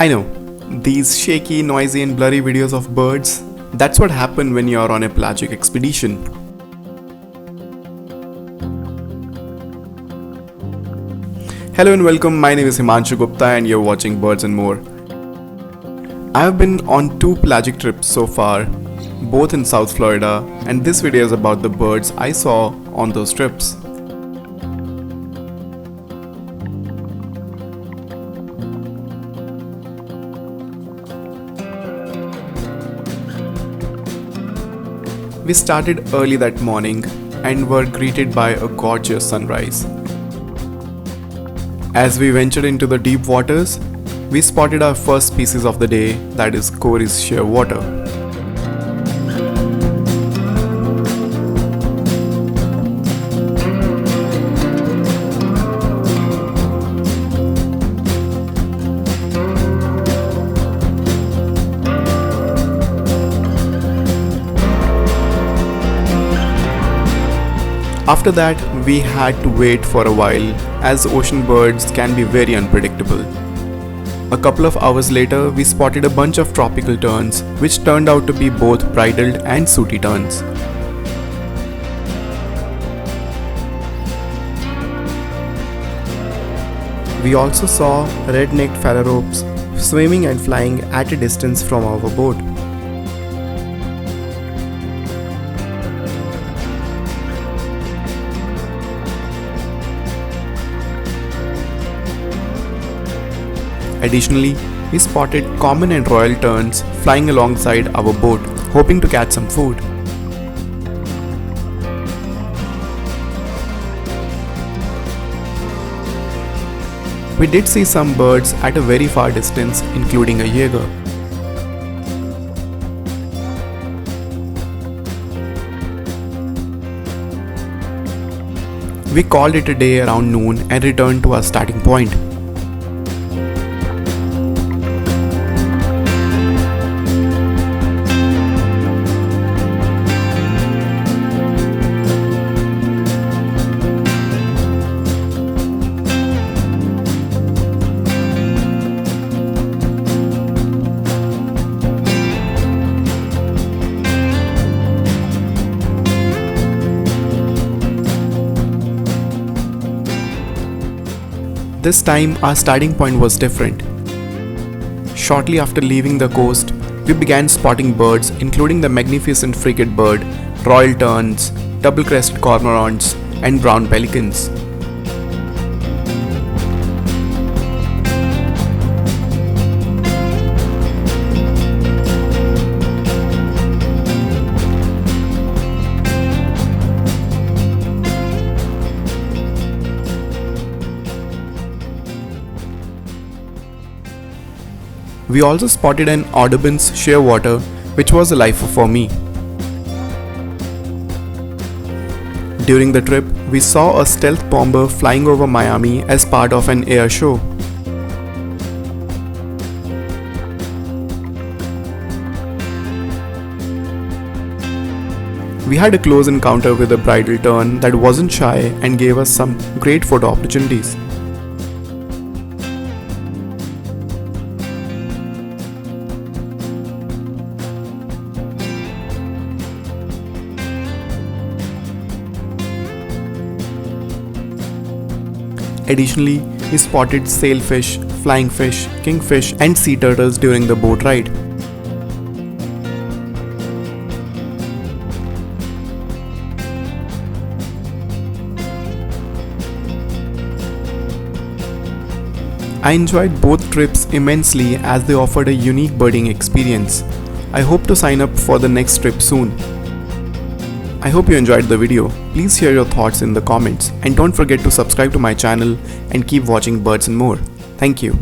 I know, these shaky, noisy and blurry videos of birds, that's what happened when you're on a pelagic expedition. Hello and welcome, my name is Himanshu Gupta and you're watching Birds and More. I have been on 2 pelagic trips so far, both in South Florida, and this video is about the birds I saw on those trips. We started early that morning and were greeted by a gorgeous sunrise. As we ventured into the deep waters, we spotted our first species of the day, that is Cory's shearwater. After that, we had to wait for a while as ocean birds can be very unpredictable. A couple of hours later, we spotted a bunch of tropical terns which turned out to be both bridled and sooty terns. We also saw red-necked phalaropes swimming and flying at a distance from our boat. Additionally, we spotted common and royal terns flying alongside our boat, hoping to catch some food. We did see some birds at a very far distance, including a jaeger. We called it a day around noon and returned to our starting point. This time our starting point was different. Shortly after leaving the coast, we began spotting birds including the magnificent frigate bird, royal terns, double-crested cormorants and brown pelicans. We also spotted an Audubon's shearwater, which was a lifer for me. During the trip, we saw a stealth bomber flying over Miami as part of an air show. We had a close encounter with a bridal tern that wasn't shy and gave us some great photo opportunities. Additionally, we spotted sailfish, flying fish, kingfish and sea turtles during the boat ride. I enjoyed both trips immensely as they offered a unique birding experience. I hope to sign up for the next trip soon. I hope you enjoyed the video. Please share your thoughts in the comments and don't forget to subscribe to my channel and keep watching Birds and More. Thank you.